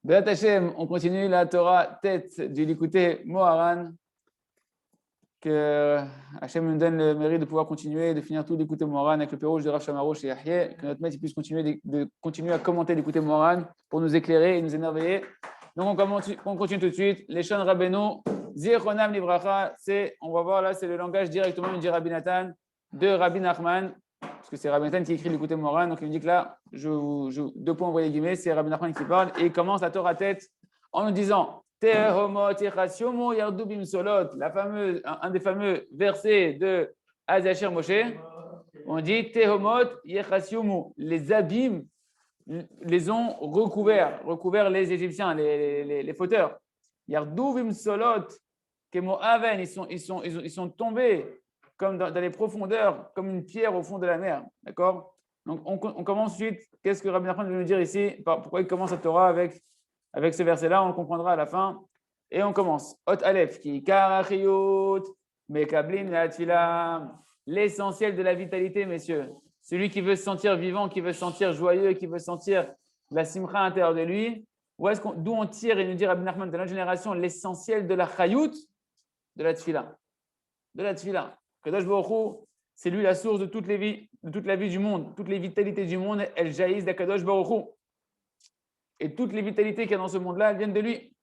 Béat Hashem, on continue la Torah tête du Likutei Moharan. Que Hashem nous donne le mérite de pouvoir continuer, de finir tout Likutei Moharan avec le pérouge de Rav Shamarosh et Yahyeh. Que notre maître puisse continuer à commenter Likutei Moharan pour nous éclairer et nous émerveiller. Donc on continue tout de suite. Les Shon Rabbeinu, Zichronam Livracha, on va voir là, c'est le langage directement du Rabbi Nathan, de Rabbi Nachman. Parce que c'est Rabbi Nathan qui écrit Likutei Moharan, donc il me dit que là, deux points envoyés guillemets, c'est Rabbi Nachman qui parle, et il commence la Torah tête en nous disant Tehomot Yechasyomu Yardu Bimsolot, un des fameux versets de Azachir Moshe, on dit Tehomot Yechasyomu, les abîmes les ont recouverts les Égyptiens, les fauteurs. Yardu Bimsolot, Kemo Aven, ils sont tombés comme dans les profondeurs, comme une pierre au fond de la mer. D'accord? Donc, on commence ensuite. Qu'est-ce que Rabbi Nachman veut nous dire ici? Pourquoi il commence la Torah avec ce verset-là? On le comprendra à la fin. Et on commence. Ot Aleph, qui karachiyut, mekablin la tfila. L'essentiel de la vitalité, messieurs. Celui qui veut se sentir vivant, qui veut se sentir joyeux, qui veut sentir la simcha à l'intérieur de lui. D'où on tire, et nous dit Rabbi Nachman de notre génération, l'essentiel de la chayut, de la tfila. De la tfila. Kadosh Baruch Hu, c'est lui la source de toute la vie du monde. Toutes les vitalités du monde, elles jaillissent d'Akadosh Baruch Hu. Et toutes les vitalités qu'il y a dans ce monde-là, elles viennent de lui.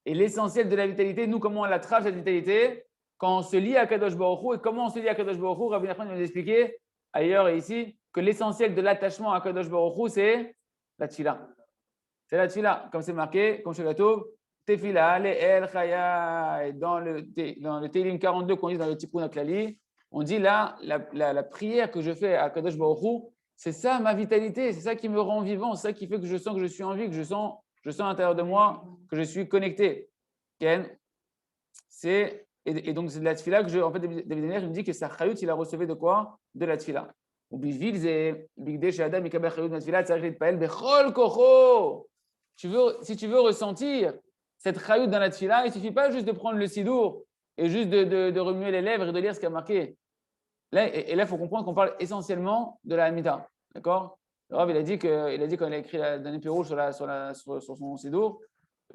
Et l'essentiel de la vitalité, nous, comment on l'attrape, cette vitalité? Quand on se lie à Kadosh Baruch Hu. Et comment on se lie à Kadosh Baruch Hu? Rabbi Nachman nous a expliqué, ailleurs et ici, que l'essentiel de l'attachement à Kadosh Baruch Hu, c'est la tfila. C'est la tfila, comme c'est marqué, comme chez Gato, Tefila, Le'el, Chaya. Et dans le Télim 42 qu'on dit dans le Tikkun HaKlali, on dit là, la prière que je fais à Kadosh Baruch Hu, c'est ça ma vitalité, c'est ça qui me rend vivant, c'est ça qui fait que je sens que je suis en vie, que je sens à l'intérieur de moi que je suis connecté. Ken, et donc c'est de la tfila que en fait, David Amer, il me dit que sa chayut, il a reçu de quoi? De la tfila. Si tu veux ressentir cette chayut dans la tfila, il ne suffit pas juste de prendre le sidour et juste de remuer les lèvres et de lire ce qui a marqué. Là, il faut comprendre qu'on parle essentiellement de la Hamida. D'accord? Le Rav, il a dit quand il a écrit la dernière pérouge sur son sidour,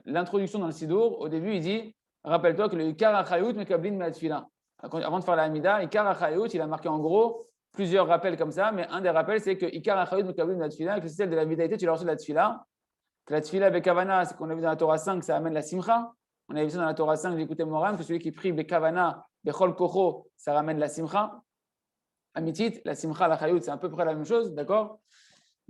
l'introduction dans le sidour, au début, il dit rappelle-toi que le Ikar HaChayut Mekablin Me'atfila. Avant de faire la Hamida, Ikar HaChayut, il a marqué en gros plusieurs rappels comme ça, mais un des rappels, c'est que Ikar HaChayut Mekablin Me'atfila, que c'est celle de la vitalité, tu l'as reçu de la tfila. Que la tfila Bekavana, c'est qu'on a vu dans la Torah 5, ça amène la simcha. On a vu ça dans la Torah 5, Likutei Moharan, que celui qui prie Bekavana, Bechol Kocho, ça ramène la simcha. Amitit, la simcha, la chayut, c'est à peu près la même chose, d'accord?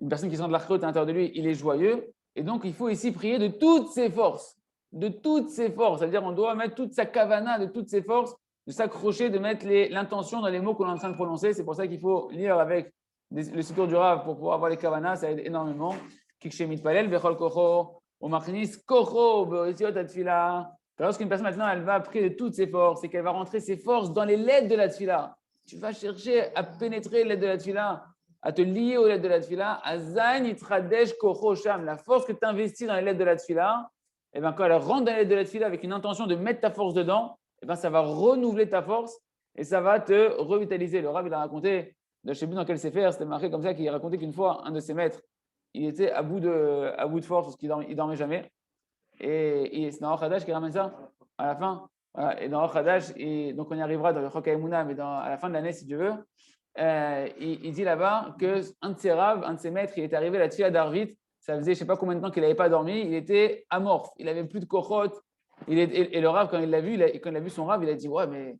Une personne qui sent de la chayut à l'intérieur de lui, il est joyeux. Et donc, il faut ici prier de toutes ses forces. De toutes ses forces. C'est-à-dire, on doit mettre toute sa kavana, de toutes ses forces, de s'accrocher, de mettre l'intention dans les mots qu'on est en train de prononcer. C'est pour ça qu'il faut lire avec le secours du Rav pour pouvoir avoir les kavanas, ça aide énormément. Kikshemit palel, bechol kocho, omachnis kocho, be'otiot atfila. Lorsqu'une personne maintenant, elle va prier de toutes ses forces, et qu'elle va rentrer ses forces dans les lettres de la tfila. Tu vas chercher à pénétrer les lettres de la tfila, à te lier aux lettres de la tfila. Azain itradesh kocho sham, la force que tu investis dans les lettres de la tfila, et bien quand elle rentre dans les lettres de la tfila avec une intention de mettre ta force dedans, et bien ça va renouveler ta force et ça va te revitaliser. Le Rav, il a raconté, je ne sais plus dans quel séfer, c'était marqué comme ça, qu'il racontait qu'une fois, un de ses maîtres, il était à bout de force parce qu'il ne dormait jamais. Et c'est dans Hadash qui ramène ça à la fin. Voilà. Et dans Hadash, donc on y arrivera dans le Chok HaEmuna, mais à la fin de l'année, si tu veux, il dit là-bas qu'un de ses raves, un de ses maîtres, il est arrivé à la Tfila d'Arvit, ça faisait je ne sais pas combien de temps qu'il n'avait pas dormi, il était amorphe, il n'avait plus de kochot. Et le rave, quand il l'a vu, quand il a vu son rave, il a dit ouais, mais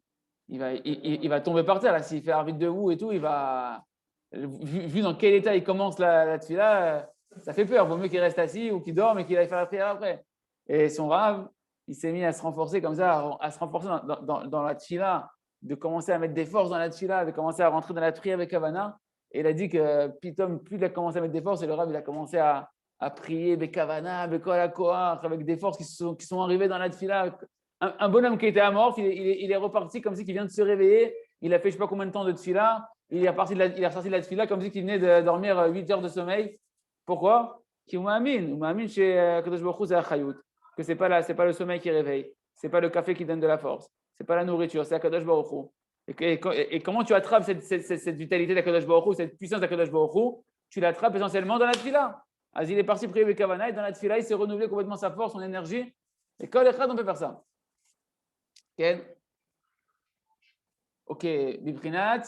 il va tomber par terre là, s'il fait Arvit debout et tout, il va. Vu dans quel état il commence la Tfila, ça fait peur. Vaut mieux qu'il reste assis ou qu'il dorme et qu'il aille faire la prière après. Et son rave, il s'est mis à se renforcer comme ça, à se renforcer dans la tfila, de commencer à mettre des forces dans la tfila, de commencer à rentrer dans la prière avec Kavana. Et il a dit que Pitom, plus il a commencé à mettre des forces, et le Rav, il a commencé à prier Bekavana, Bekola Koach, avec des forces qui sont arrivées dans la tfila. Un bonhomme qui était amorphe, il est reparti comme si il vient de se réveiller. Il a fait je ne sais pas combien de temps de tfila. Il est ressorti de la tfila comme si il venait de dormir 8 heures de sommeil. Pourquoi? Qu'il m'a chez Kadosh Baruch Hu, c'est la chayut. Que c'est pas le sommeil qui réveille, c'est pas le café qui donne de la force, c'est pas la nourriture, c'est Akadosh Baruch Hu. Et comment tu attrapes cette vitalité d'Akadosh Baruch Hu, cette puissance d'Akadosh Baruch Hu? Tu l'attrapes essentiellement dans la tfila. il est parti prier avec Kavana et dans la tfila, il s'est renouvelé complètement sa force, son énergie. Et Kol Echad, on peut faire ça. Ok, Bibrinat,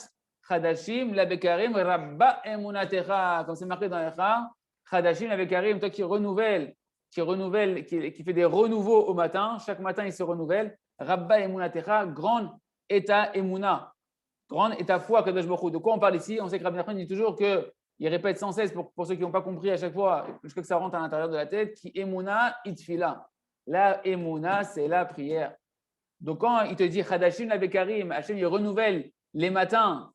Chadashim, la Bekarim, Rabba Emunatecha, comme c'est marqué dans l'Echa, Chadashim, la Bekarim, toi qui renouvelle, qui fait des renouveaux au matin, chaque matin il se renouvelle. Rabba Emunatecha, grande est ta Emuna, grande est ta foi, Kadosh Baruch Hu. De quoi on parle ici? On sait que Rabbi Nachman dit toujours qu'il répète sans cesse, pour ceux qui n'ont pas compris à chaque fois, jusqu'à que ça rentre à l'intérieur de la tête, qui Emuna, itfila. La Emuna, c'est la prière. Donc, quand il te dit Chadashim la Bekarim, Hachem, il renouvelle les matins,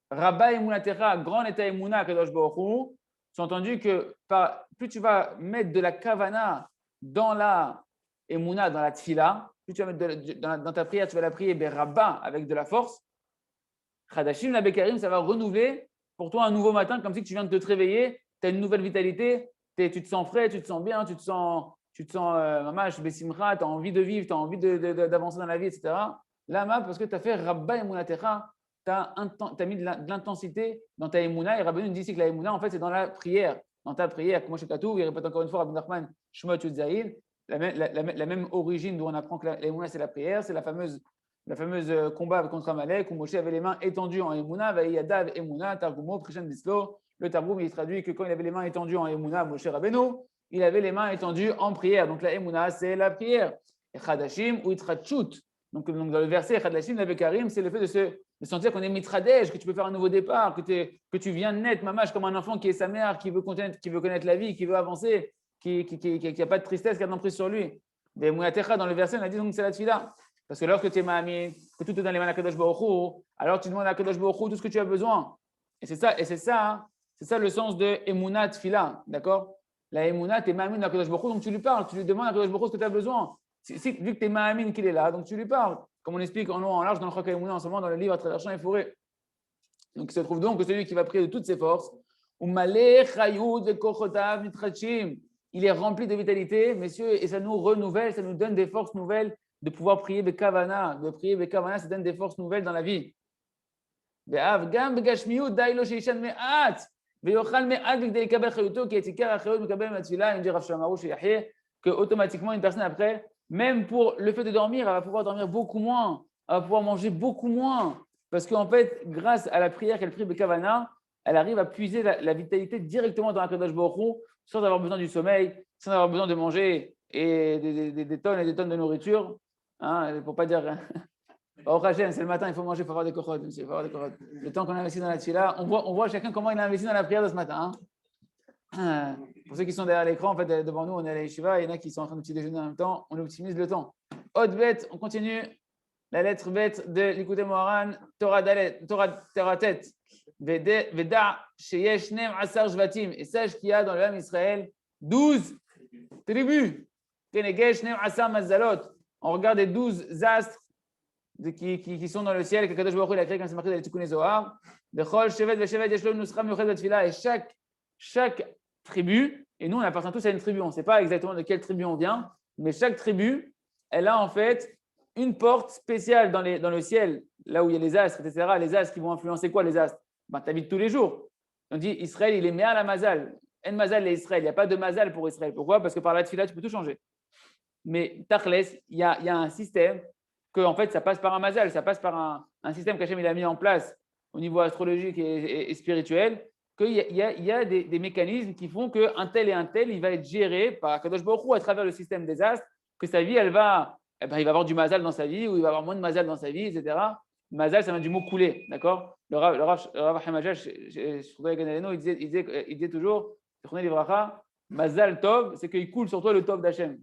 Rabba Emunatecha, grand état Emuna, Kadosh Baruch Hu, c'est entendu que plus tu vas mettre de la kavana dans la Emuna, dans la tfila, plus tu vas mettre dans ta prière, tu vas la prier Rabba avec de la force. Chadashim la Bekarim, ça va renouveler pour toi un nouveau matin, comme si tu viens de te réveiller, tu as une nouvelle vitalité, tu te sens frais, tu te sens bien, tu te sens mamash, besimcha, tu as envie de vivre, tu as envie d'avancer dans la vie, etc. Là, parce que tu as fait Rabba Emunatecha, tu as mis de l'intensité dans ta Emuna. Et Rabbi nous dit ici que la Emuna, en fait, c'est dans la prière. Dans ta prière, comme moi, chez Katou, il répète encore une fois, Rabbi Nachman, Shmot Yudzaïl, la même origine d'où on apprend que la Emuna, c'est la prière, c'est la fameuse combat contre Amalek, où Moshe avait les mains étendues en Emuna, Vaïyadav Emuna, Targumo, Prishan Bislo. Le Targum, il traduit que quand il avait les mains étendues en Emuna, Moshe Rabbeinu, il avait les mains étendues en prière. Donc la Emuna, c'est la prière. Et Chadashim ou Itrachut. Donc dans le verset, Chadashim, la Bekarim, c'est le fait de sentir qu'on est mitradej, que tu peux faire un nouveau départ, que tu viens de naître, mamash, comme un enfant qui est sa mère, qui veut connaître la vie, qui veut avancer, qui n'a pas de tristesse, qui a d'emprise sur lui. Mais Emunatecha, dans le verset, on a dit donc c'est la tfila. Parce que lorsque tu es ma'amin, que tout est dans les mains de Kadosh Baruch Hu, alors tu demandes à Kadosh Baruch Hu tout ce que tu as besoin. Et c'est ça le sens de Emunat Tfila, d'accord? La Emunat, tu es ma'amin à Kadosh Baruch Hu, donc tu lui parles, tu lui demandes à Kadosh Baruch Hu ce que tu as besoin. Vu que tu es ma'amin qu'il est là, donc tu lui parles. Comme on explique en long en large dans le Chok HaEmunah en ce moment, dans le livre à travers champs et forêts. Donc il se trouve donc que celui qui va prier de toutes ses forces, il est rempli de vitalité, messieurs, et ça nous renouvelle, ça nous donne des forces nouvelles de pouvoir prier Bekavana. De prier Bekavana, ça donne des forces nouvelles dans la vie. Que automatiquement, une personne après, même pour le fait de dormir, elle va pouvoir dormir beaucoup moins, elle va pouvoir manger beaucoup moins. Parce qu'en fait, grâce à la prière qu'elle prie Bekavana, elle arrive à puiser la vitalité directement dans la Kadosh Baruch Hu, sans avoir besoin du sommeil, sans avoir besoin de manger et des tonnes et des tonnes de nourriture. Hein, pour pas dire, oh Hachem, c'est le matin, il faut manger, il faut avoir des kochot, monsieur, il faut avoir des kochot. Le temps qu'on a investi dans la tchila, on voit chacun comment il a investi dans la prière de ce matin. Hein. Pour ceux qui sont derrière l'écran, en fait, devant nous, on est à la yeshiva, il y en a qui sont en train de petit déjeuner en même temps, on optimise le temps. Autre bête, on continue. La lettre bête de l'Ikouté Moharan, Torah Tet, Veda, Sheyesh Nem Asar Jvatim, et sache qu'il y a dans le Ham Israël 12 tribus. Kenegesh Nem Asar Mazalot. On regarde les 12 astres qui sont dans le ciel, que Kadosh Baruch Hu a créé quand c'est marqué dans les Tikkun Zohar. Et chaque tribu, et nous on appartient tous à une tribu, on ne sait pas exactement de quelle tribu on vient, mais chaque tribu, elle a en fait une porte spéciale dans le ciel, là où il y a les astres, etc. Les astres qui vont influencer quoi, les astres? Ta vie de tous les jours. On dit Israël, il est meilleur à la mazal. En mazal et Israël, il n'y a pas de mazal pour Israël. Pourquoi? Parce que par la tfila, tu peux tout changer. Mais Tachles, il y a un système que en fait, ça passe par un mazal, ça passe par un système qu'Hachem a mis en place au niveau astrologique et spirituel, qu'il y a des mécanismes qui font qu'un tel et un tel, il va être géré par Kadosh Baruch Hu à travers le système des astres, que sa vie, il va avoir du mazal dans sa vie, ou il va avoir moins de mazal dans sa vie, etc. Mazal, ça vient du mot couler, d'accord? Le Rav Hamajash, il disait toujours, mazal tov, c'est qu'il coule sur toi le tov d'Hachem.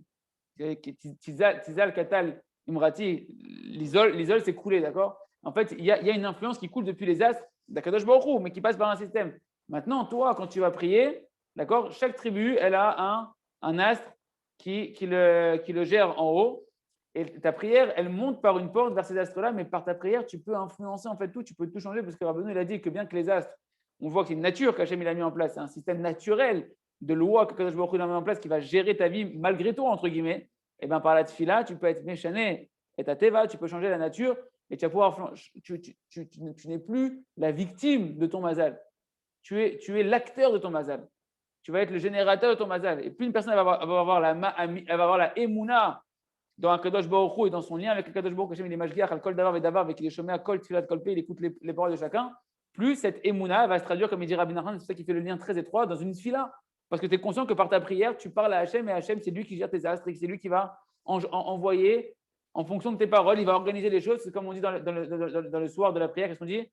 Tizal, Katal, Imrati, l'isol, c'est couler, d'accord? En fait, il y a une influence qui coule depuis les astres d'Akadosh Baruch Hu, mais qui passe par un système. Maintenant, toi, quand tu vas prier, d'accord, chaque tribu, elle a un astre qui le gère en haut. Et ta prière, elle monte par une porte vers ces astres-là, mais par ta prière, tu peux influencer en fait tout, tu peux tout changer, parce que Rabbeinu, il a dit que bien que les astres, on voit que c'est une nature qu'Hachem il a mis en place, c'est un système naturel de loi que Kadosh Baruch Hu a mis en place qui va gérer ta vie malgré toi, entre guillemets. Et bien par la tfila, tu peux être méchané et ta teva, tu peux changer la nature et tu vas pouvoir, tu n'es plus la victime de ton mazal. tu es l'acteur de ton mazal. Tu vas être le générateur de ton mazal. Et plus une personne elle va avoir la émouna dans Akadosh Baruch Hu et dans son lien avec Akadosh Baruch Hu, Hashem il est mashgiach, al kol davar ve davar, avec il est chômé à kol tfilat kol pé, il écoute les paroles de chacun, plus cette émouna va se traduire, comme il dit Rabbi Nachman, c'est ça qui fait le lien très étroit, dans une tfila. Parce que tu es conscient que par ta prière, tu parles à Hashem et Hashem, c'est lui qui gère tes astres et c'est lui qui va envoyer, en fonction de tes paroles, il va organiser les choses. C'est comme on dit dans le soir de la prière, qu'est-ce qu'on dit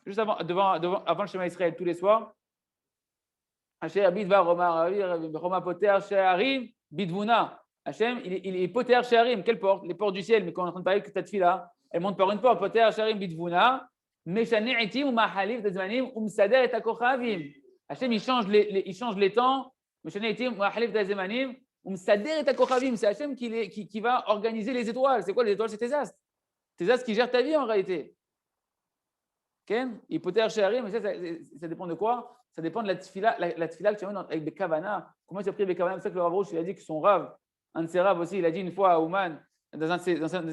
juste avant le Shema Israël, tous les soirs. Hashem, Bidva, Roma Poter, Sheharim, Bidvuna. Hashem, il est Poter, Sheharim. Quelle porte? Les portes du ciel. Mais quand on est en train de parler que ta tefila, elle monte par une porte. Poter, Sheharim, Bidvuna. Meshane Etim, Mahalif, Dazmanim, Umsader et Akochavim. Hashem, il change les temps. Meshane Etim, Mahalif, Dazmanim, Umsader et Akochavim. C'est Hashem qui va organiser les étoiles. C'est quoi les étoiles? C'est tes astres. Tes astres qui gèrent ta vie en réalité. Ken, Poter, Sheharim, mais ça dépend de quoi? Ça dépend de la tefila que tu as avec des kavanas. Comment tu as pris des kavanas? C'est ça que le Rav Rouch, il a dit que son Rav, un de ses Rav aussi, il a dit une fois à Ouman, dans un de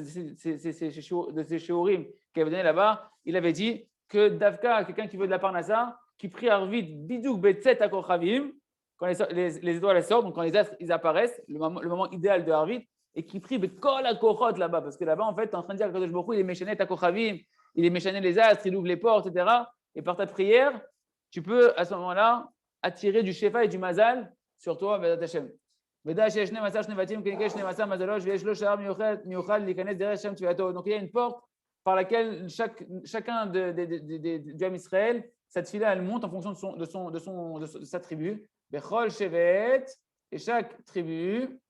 ses shiurim qu'il avait donné là-bas, il avait dit que Davka, quelqu'un qui veut de la parnassa, qui prie Arvit, Bidouk Betzet Akochavim, quand les étoiles sortent, donc quand les astres ils apparaissent, le moment idéal de Arvit, et qui prie Bekol Akochot là-bas, parce que là-bas, en fait, tu es en train de dire que Kadosh Baruch Hu, il est méchané Akochavim, il est méchané les astres, il ouvre les portes, etc. Et par ta prière, tu peux à ce moment-là attirer du shefa et du mazal sur toi, Vedat Hashem. Donc il y a une porte par laquelle chacun du Ham Israël, cette fila elle monte en fonction de sa tribu. Bechol shevet, et chaque tribu,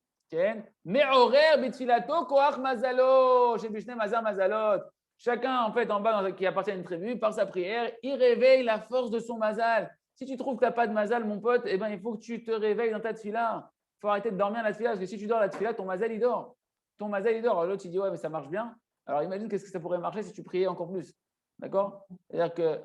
me'orer bitfilato koach mazalo, shebishne mazar mazalot. Chacun, en fait, en bas, qui appartient à une tribu, par sa prière, il réveille la force de son mazal. Si tu trouves que tu n'as pas de mazal, mon pote, eh ben, il faut que tu te réveilles dans ta tefila. Il faut arrêter de dormir à la tefila, parce que si tu dors à la tefila, ton mazal, il dort. Ton mazal, il dort. Alors l'autre, il dit, ouais, mais ça marche bien. Alors imagine qu'est-ce que ça pourrait marcher si tu priais encore plus. D'accord? C'est-à-dire que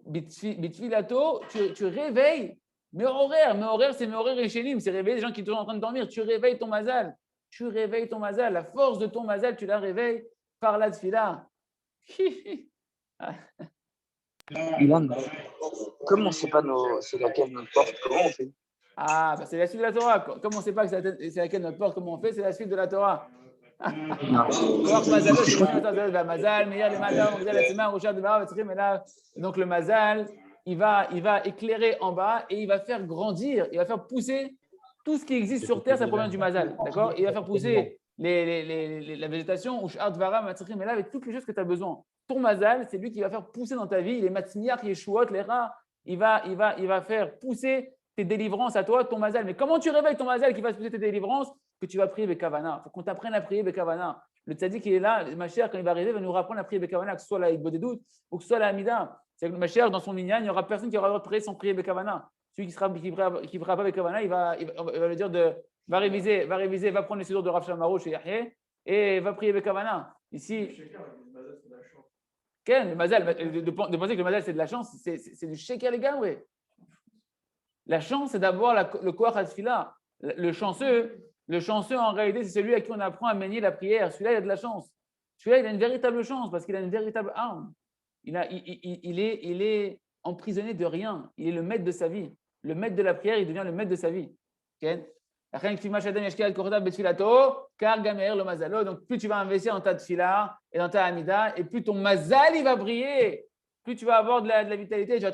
bitfilato, tu réveilles. Mais horaire, c'est horaire et chénim, c'est réveiller les gens qui sont en train de dormir. Tu réveilles ton mazal. Tu réveilles ton mazal. La force de ton mazal, tu la réveilles par la tefila. Ilan, comme on ne sait pas c'est laquelle notre porte, comment on fait? Ah, bah c'est la suite de la Torah. Comme on ne sait pas que c'est laquelle notre porte, comment on fait? C'est la suite de la Torah. Donc le mazal, il va éclairer en bas et il va faire grandir, il va faire pousser tout ce qui existe sur terre, ça provient du mazal. D'accord? Il va faire pousser la végétation, mais là, avec toutes les choses que tu as besoin. Ton mazal, c'est lui qui va faire pousser dans ta vie les matzniach, les chouot, les rats. Il va faire pousser tes délivrances à toi, ton mazal. Mais comment tu réveilles ton mazal qui va pousser tes délivrances? Que tu vas prier Bekavana. Il faut qu'on t'apprenne à prier Bekavana. Le tzaddik, il est là, ma chère, quand il va arriver, il va nous apprendre à prier Bekavana, que ce soit la Hikbod doutes ou que ce soit la Hamida. C'est que ma chère, dans son minyan, il n'y aura personne qui aura le droit de prier sans prier Bekavana. Celui qui ne priera pas Bekavana, il va lui dire va réviser, va prendre les séjours de Rav Shamaro chez Yahya et va prier Bekavana. Ici. Ken, le mazal, de penser que le mazal c'est de la chance, c'est du sheker les gars, ouais. La chance, c'est d'avoir le koach hatfila. Le chanceux, en réalité, c'est celui à qui on apprend à manier la prière. Celui-là, il a de la chance. Celui-là, il a une véritable chance parce qu'il a une véritable arme. Il est emprisonné de rien. Il est le maître de sa vie. Le maître de la prière, il devient le maître de sa vie. Okay? Donc, plus tu vas investir dans ta tefila et dans ta hamida, et plus ton mazal, il va briller. Plus tu vas avoir de la vitalité, tu vas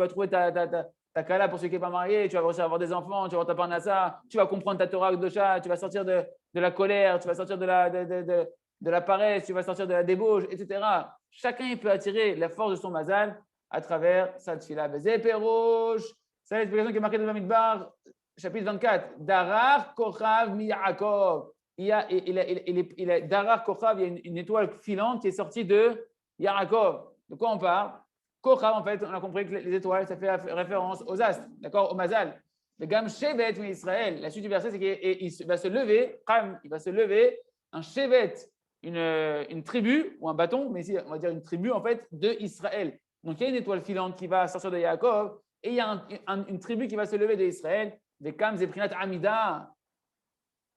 trouver ta kala pour ceux qui ne sont pas mariés, tu vas réussir à avoir des enfants, tu vas avoir ta parnassa, tu vas comprendre ta Torah Kedosha, tu vas sortir de la colère, tu vas sortir de la paresse, tu vas sortir de la débauche, etc. Chacun il peut attirer la force de son mazal à travers sa tefila. Bezé Pérouche, c'est l'explication qui est marquée dans le Bamidbar, chapitre 24. Darar Kochav mi Yaakov. Darar Kochav, il y a une étoile filante qui est sortie de Yaakov. De quoi on parle? Kochav, en fait, on a compris que les étoiles, ça fait référence aux astres, d'accord, au mazal. Le Gam Shevet mi Israël. La suite du verset, c'est qu'il va se lever, un Shevet, une tribu ou un bâton, mais ici, on va dire une tribu, en fait, de Israël. Donc, il y a une étoile filante qui va sortir de Yaakov et il y a une tribu qui va se lever de Israël. Des Kam Zeprinat Amida.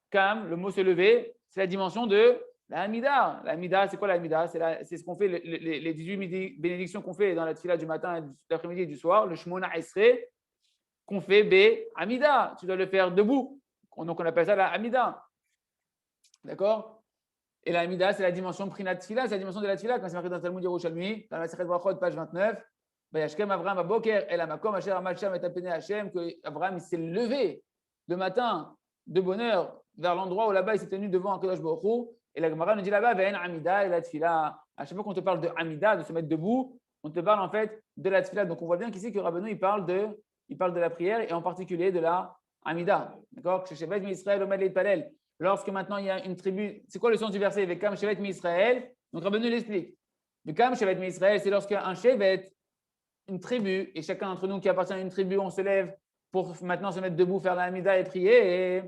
Kam, le mot se lever, c'est la dimension de La Hamida, c'est quoi la Hamida? C'est ce qu'on fait, les 18 bénédictions qu'on fait dans la tefila du matin, de l'après-midi et du soir, le Shmona Esrei, qu'on fait B, Hamida. Tu dois le faire debout. Donc on appelle ça la Hamida. D'accord? Et la Hamida, c'est la dimension Prinat Tfila, c'est la dimension de la Tfila, quand c'est marqué dans le Talmud Yerushalmi, dans la Sechet Brachot, page 29. Vayashkem Avraham Aboker, El Amakom, Asher Amacham et Tapene Hashem, que Abraham s'est levé le matin de bonne heure vers l'endroit où là-bas il s'est tenu devant Akadosh Baruch Hu. Et la Gemara nous dit là-bas, Ve'en Hamida et la Tfila. À chaque fois qu'on te parle de Hamida, de se mettre debout, on te parle en fait de la Tfila. Donc on voit bien qu'ici que Rabbeinu il parle de la prière et en particulier de la Hamida. D'accord? Chez Shevet Israël, Omed Leitpalel. Lorsque maintenant il y a une tribu, c'est quoi le sens du verset? Vekam Shevet Israël. Donc Rabbeinu l'explique. Vekam Shevet Israël, c'est lorsque un Shevet, une tribu, et chacun d'entre nous qui appartient à une tribu, on se lève pour maintenant se mettre debout, faire la Hamida et prier.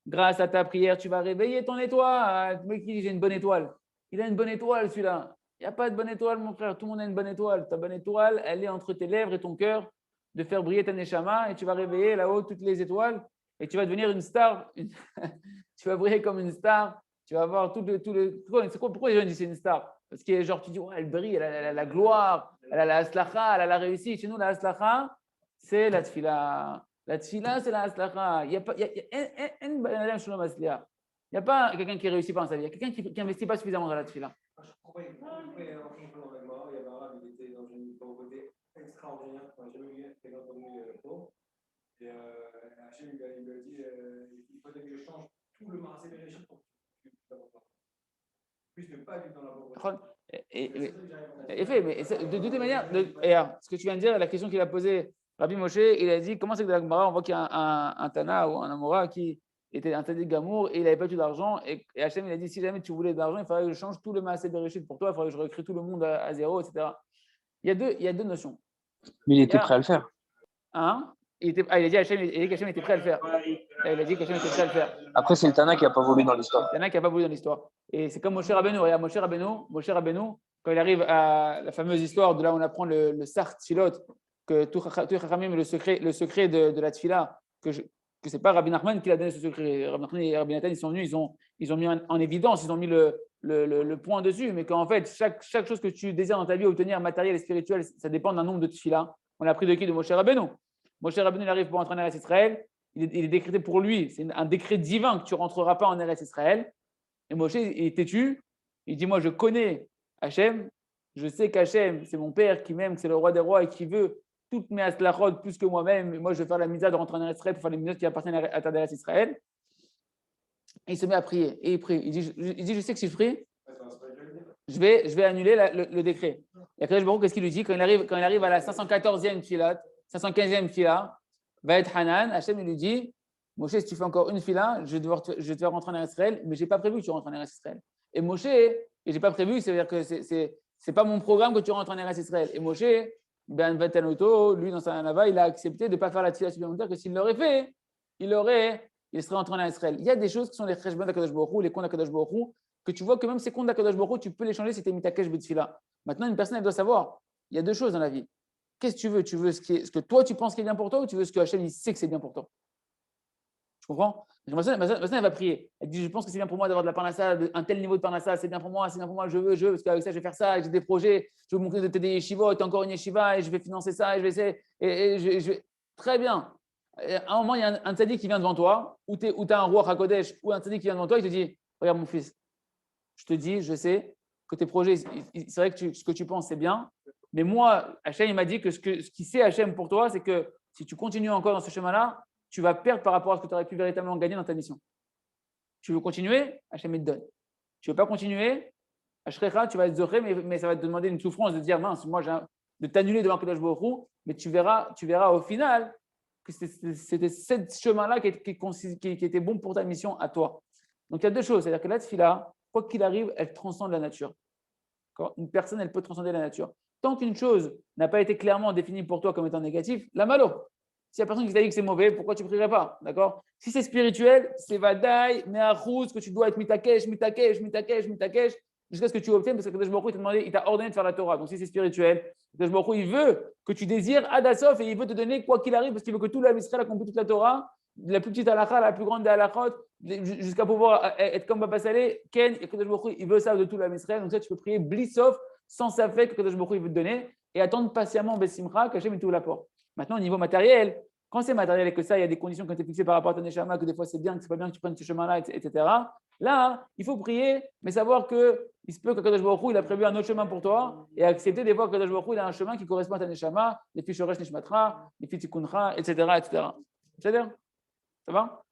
Grâce à ta prière, tu vas réveiller ton étoile. Mais qui dit j'ai une bonne étoile? Il a une bonne étoile celui-là. Il n'y a pas de bonne étoile, mon frère. Tout le monde a une bonne étoile. Ta bonne étoile, elle est entre tes lèvres et ton cœur, de faire briller ta neshama, et tu vas réveiller là-haut toutes les étoiles, et tu vas devenir une star. Tu vas briller comme une star. Tu vas avoir tout le. Pourquoi les gens disent c'est une star? Parce que genre, tu dis, ouais, elle brille, elle a la gloire, elle a la aslacha, elle a la réussite. Chez nous, la aslacha, c'est la tfila. La tfila, c'est la aslacha. Il n'y a pas quelqu'un qui réussit pas dans sa vie. Il y a quelqu'un qui n'investit pas suffisamment dans la tfila. Je croyais il y avait un arabe, il était dans une pauvreté extraordinaire. On n'a jamais vu quelqu'un comme lui pauvre. Et Hachem lui a dit il faudrait que je change tout le marché des riches pour que tu puisses ne pas vivre dans la pauvreté. De toute manière, ce que tu viens de dire, la question qu'il a posée, Rabbi Moshe, il a dit comment c'est que dans la Gemara, on voit qu'il y a un Tana ou un Amora qui était un Tzadik Gamour et il n'avait pas eu d'argent. Et Hachem, il a dit si jamais tu voulais de l'argent, il faudrait que je change tout le Maaseh Bereshit pour toi, il faudrait que je recrée tout le monde à zéro, etc. Il y a deux notions. Mais il était prêt à le faire. Hein? Il a dit qu'Hachem était prêt à le faire. Il a dit qu'Hachem était prêt à le faire. Après, c'est le Tana qui n'a pas voulu dans l'histoire. Tana qui n'a pas voulu dans l'histoire. Et c'est comme Moshe Rabbeinu. Regarde, Moshe Rabbeinu, quand il arrive à la fameuse histoire de là où on apprend le Sar Tfilot, que tout Chachamim, le secret de la Tfila, que ce n'est pas Rabbi Nachman qui l'a donné ce secret. Rabbi Nachman et Rabbi Nathan, ils sont venus, ils ont mis en évidence, ils ont mis le point dessus, mais qu'en fait, chaque chose que tu désires dans ta vie obtenir, matériel et spirituel, ça dépend d'un nombre de Tfila. On l'a appris de qui? De Moshe Rabbeinu. Moshe Rabbeinu, il arrive pour entrer en Eretz Israël, il est décrété pour lui, c'est un décret divin que tu ne rentreras pas en Eretz Israël. Et Moshe, il est têtu, il dit moi je connais Hachem, je sais qu'Hachem, c'est mon père qui m'aime, que c'est le roi des rois et qui veut toutes mes aslachot plus que moi-même. Et moi, je vais faire la misère de rentrer en Eretz Israël pour faire les minutes qui appartiennent à ta Eretz Israël. Et il se met à prier. Et il prie. Il dit je sais que si je prie, je vais annuler le décret. Et Akadosh Baruch Hu, qu'est-ce qu'il lui dit quand il arrive à la 514e fila, 515e fila, va être Hanan, Hachem, il lui dit Moshe, si tu fais encore une fila, je vais te faire rentrer en Eretz Israël, mais je n'ai pas prévu que tu rentres en Eretz Israël. Et Moshe, et je n'ai pas prévu, c'est-à-dire que c'est pas mon programme que tu rentres en Eretz Israël. Et Moshe, Ben Vatanoto, lui, dans sa Nava, il a accepté de ne pas faire la tfila supplémentaire, que s'il l'aurait fait, il serait entré en Israël. Il y a des choses qui sont les cheshbon d'Akadosh Baruch Hu, les comptes d'Akadosh Baruch Hu, que tu vois que même ces comptes d'Akadosh Baruch Hu, tu peux les changer si tu es mitakesh betfila. Maintenant, une personne, elle doit savoir, il y a deux choses dans la vie. Qu'est-ce que tu veux? Tu veux ce que toi, tu penses qui est bien pour toi, ou tu veux ce que Hachem, il sait que c'est bien pour toi? Tu comprends? Ma personne, elle va prier. Elle dit, je pense que c'est bien pour moi d'avoir de la parnassa, un tel niveau de parnassa, c'est bien pour moi, je veux, parce qu'avec ça, je vais faire ça, j'ai des projets, je veux monter de t'aider yeshiva, et encore une yeshiva, et je vais financer ça, et je vais essayer, et je vais… Très bien. À un moment, il y a un tzaddik qui vient devant toi, ou tu as un roi HaKodesh, ou un tzaddik qui vient devant toi, il te dit, regarde mon fils, je te dis, je sais que tes projets, c'est vrai que ce que tu penses, c'est bien, mais moi, Hachem, il m'a dit que ce qui sait Hachem pour toi, c'est que si tu continues encore dans ce chemin-là, tu vas perdre par rapport à ce que tu aurais pu véritablement gagner dans ta mission. Tu veux continuer, Hachem il te donne. Tu ne veux pas continuer, Ashrecha, tu vas être zoré, mais ça va te demander une souffrance de dire mince, moi, de t'annuler devant Kadosh Baruch Hu, mais tu verras au final que c'était ce chemin-là qui était bon pour ta mission à toi. Donc il y a deux choses, c'est-à-dire que la tefila, quoi qu'il arrive, elle transcende la nature. Une personne, elle peut transcender la nature. Tant qu'une chose n'a pas été clairement définie pour toi comme étant négatif, la malo. Si la personne qui t'a dit que c'est mauvais, pourquoi tu ne prierais pas? D'accord? Si c'est spirituel, c'est vadaï, me'achuz, que tu dois être mitakesh, jusqu'à ce que tu obtiennes, parce que Kadosh Baruch Hu il t'a ordonné de faire la Torah. Donc si c'est spirituel, Kadosh Baruch Hu, il veut que tu désires Adasof et il veut te donner quoi qu'il arrive, parce qu'il veut que tout l'Israël accomplisse toute la Torah, de la plus petite halakha à la plus grande des halakhot, jusqu'à pouvoir être comme Baba Salé, Ken, et Kadosh Baruch Hu, il veut ça de tout la Israël. Donc ça, tu peux prier Blissof, sans ça fait que Kadosh Baruch Hu veut te donner, et attendre patiemment Bessimcha, qu'Hachem il t'ouvre la porte. Maintenant, au niveau matériel, quand c'est matériel et que ça, il y a des conditions qui ont été fixées par rapport à ton Neshama, que des fois c'est bien, que c'est pas bien que tu prennes ce chemin-là, etc. Là, il faut prier, mais savoir qu'il se peut que Kadosh Baruch Hu, il a prévu un autre chemin pour toi, et accepter des fois que Kadosh Baruch Hu, il a un chemin qui correspond à ta Neshama, les fiches Shoresh Nishmatra, les fiches Tikkuncha, etc. C'est-à-dire, ça va?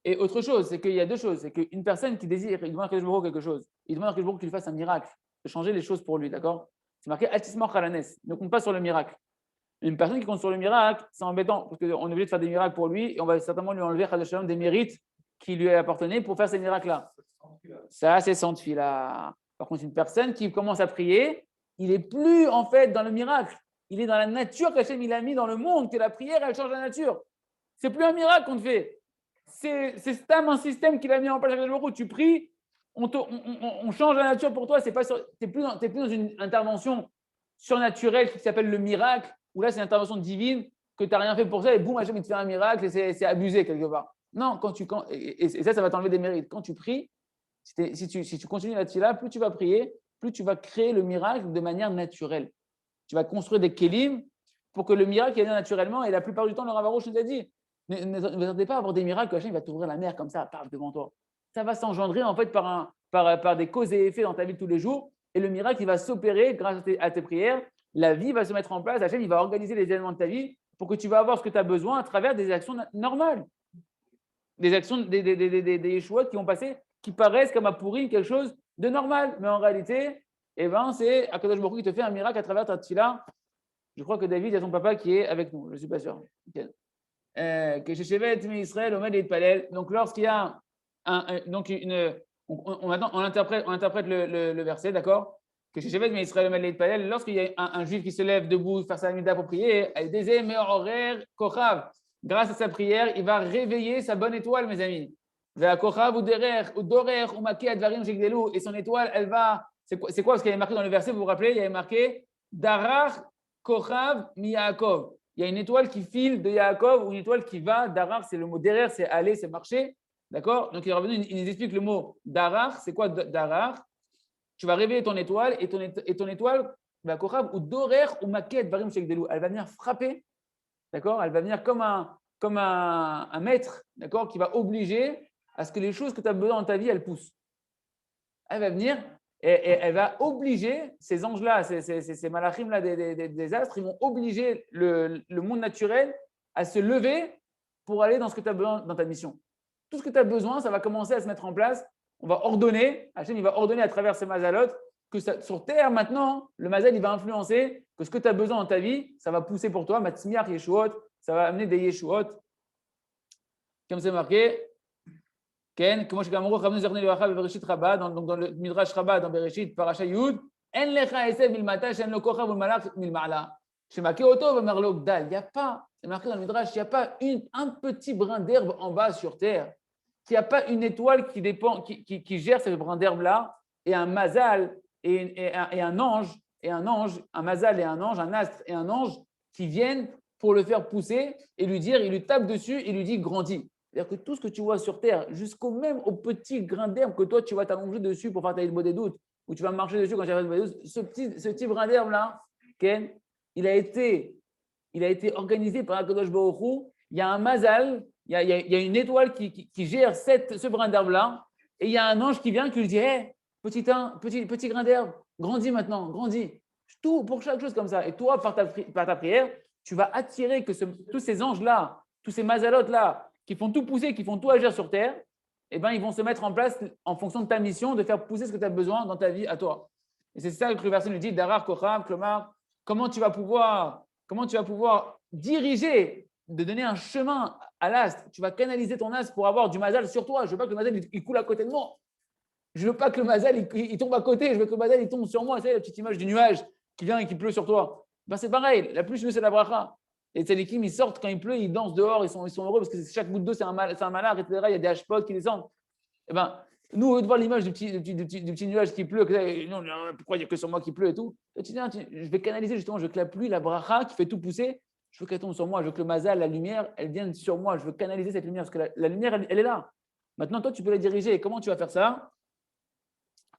Et autre chose, c'est qu'il y a deux choses. C'est qu'une personne qui désire, il demande à Kadosh Baruch Hu quelque chose. Il demande à Kadosh Baruch Hu qu'il fasse un miracle, de changer les choses pour lui, d'accord? C'est marqué Altismor Khalanes. Ne compte pas sur le miracle. Une personne qui compte sur le miracle, c'est embêtant, parce qu'on est obligé de faire des miracles pour lui, et on va certainement lui enlever des mérites qui lui appartenaient pour faire ces miracles-là. Ça, c'est sans tefila. Par contre, une personne qui commence à prier, il n'est plus en fait dans le miracle. Il est dans la nature qu'Hachem il a mis dans le monde, que la prière, elle change la nature. C'est plus un miracle qu'on te fait. C'est un système qu'il a mis en place avec le jour où tu pries, on change la nature pour toi. Tu n'es plus dans une intervention surnaturelle qui s'appelle le miracle, où là, c'est une intervention divine, que tu n'as rien fait pour ça, et boum, Hachem, il te fait un miracle, et c'est abusé quelque part. Non, et ça va t'enlever des mérites. Quand tu pries, si tu continues là-dessus, plus tu vas prier, plus tu vas créer le miracle de manière naturelle. Tu vas construire des kélim pour que le miracle vienne naturellement, et la plupart du temps, le Rav Arush nous a dit, ne vous attendez pas à avoir des miracles, que Hachem va t'ouvrir la mer comme ça, parle devant toi. Ça va s'engendrer en fait par des causes et effets dans ta vie de tous les jours, et le miracle, il va s'opérer grâce à tes prières. La vie va se mettre en place. Hachem, il va organiser les événements de ta vie pour que tu vas avoir ce que tu as besoin à travers des actions normales. Des actions, des Yeshuot qui ont passé, qui paraissent comme à pourri quelque chose de normal. Mais en réalité, c'est Akadosh Baruch Hu qui te fait un miracle à travers ta tefila. Je crois que David, il y a son papa qui est avec nous. Je ne suis pas sûr. Donc, lorsqu'il y a on interprète le verset, d'accord? Lorsqu'il y a un juif qui se lève debout, faire sa mida pour prier, grâce à sa prière, il va réveiller sa bonne étoile, mes amis. Et son étoile, elle va. C'est quoi ce qu'il y avait marqué dans le verset? Vous vous rappelez? Il y avait marqué Darar Kochav mi Yaakov. Il y a une étoile qui file de Yaakov ou une étoile qui va. Darar, c'est le mot derrière, c'est aller, c'est marcher. D'accord? Donc il est revenu, il nous explique le mot Darar. C'est quoi Darar? Tu vas réveiller ton étoile et ton étoile, elle va venir frapper, d'accord? Elle va venir comme un maître, d'accord, qui va obliger à ce que les choses que tu as besoin dans ta vie, elles poussent. Elle va venir et elle va obliger ces anges-là, ces malachim-là des astres, ils vont obliger le monde naturel à se lever pour aller dans ce que tu as besoin dans ta mission. Tout ce que tu as besoin, ça va commencer à se mettre en place. On va ordonner, Hachem, il va ordonner à travers ces mazalot que sur terre maintenant, le mazal, il va influencer que ce que tu as besoin dans ta vie, ça va pousser pour toi, matzmiach yeshuot, ça va amener des yeshuot. Comme c'est marqué, Ken, comme dans le Midrash Rabbah, dans Bereshit, Parasha Yud, En lecha esev milmata, shen lo kochav ulmalach milma'ala. Chez marqué Oto, Vamerlo Gdal. Il n'y a pas, c'est marqué dans le Midrash, il n'y a pas un petit brin d'herbe en bas sur terre. Il n'y a pas une étoile qui gère ce brin d'herbe-là, et un mazal, et un ange, un mazal et un ange, un astre et un ange qui viennent pour le faire pousser et lui dire, il lui tape dessus et lui dit grandis. C'est-à-dire que tout ce que tu vois sur terre, au petit grain d'herbe que toi tu vas t'allonger dessus pour faire ta des doutes, ou tu vas marcher dessus quand tu vas faire des doutes, ce petit brin d'herbe-là, Ken, il a été organisé par Akadosh Baruch Hu. Il y a un mazal. Il y a une étoile qui gère ce brin d'herbe-là, et il y a un ange qui vient qui lui dit hey, petit grain d'herbe, grandis maintenant, grandis. Tout pour chaque chose comme ça. Et toi, par ta prière, tu vas attirer que tous ces anges-là, tous ces mazalotes-là, qui font tout pousser, qui font tout agir sur terre, ils vont se mettre en place en fonction de ta mission, de faire pousser ce que tu as besoin dans ta vie à toi. Et c'est ça que le verset nous dit Darar Kocham, Klomar, comment tu vas pouvoir diriger, de donner un chemin à l'astre. Tu vas canaliser ton astre pour avoir du mazal sur toi. Je ne veux pas que le mazal il coule à côté de moi. Je ne veux pas que le mazal il tombe à côté. Je veux que le mazal il tombe sur moi. C'est la petite image du nuage qui vient et qui pleut sur toi. C'est pareil. La pluie, c'est la bracha. Et les tzadikim, ils sortent quand il pleut, ils dansent dehors, ils sont heureux parce que chaque goutte d'eau, c'est un malheur, etc. Il y a des hashpots qui descendent. Nous, au lieu de voir l'image du petit nuage qui pleut, pourquoi il n'y a que sur moi qui pleut et tout, je vais canaliser justement, je veux que la pluie, la bracha qui fait tout pousser, je veux qu'elle tombe sur moi, je veux que le mazal, la lumière, elle vienne sur moi, je veux canaliser cette lumière, parce que la lumière, elle est là. Maintenant, toi, tu peux la diriger. Et comment tu vas faire ça?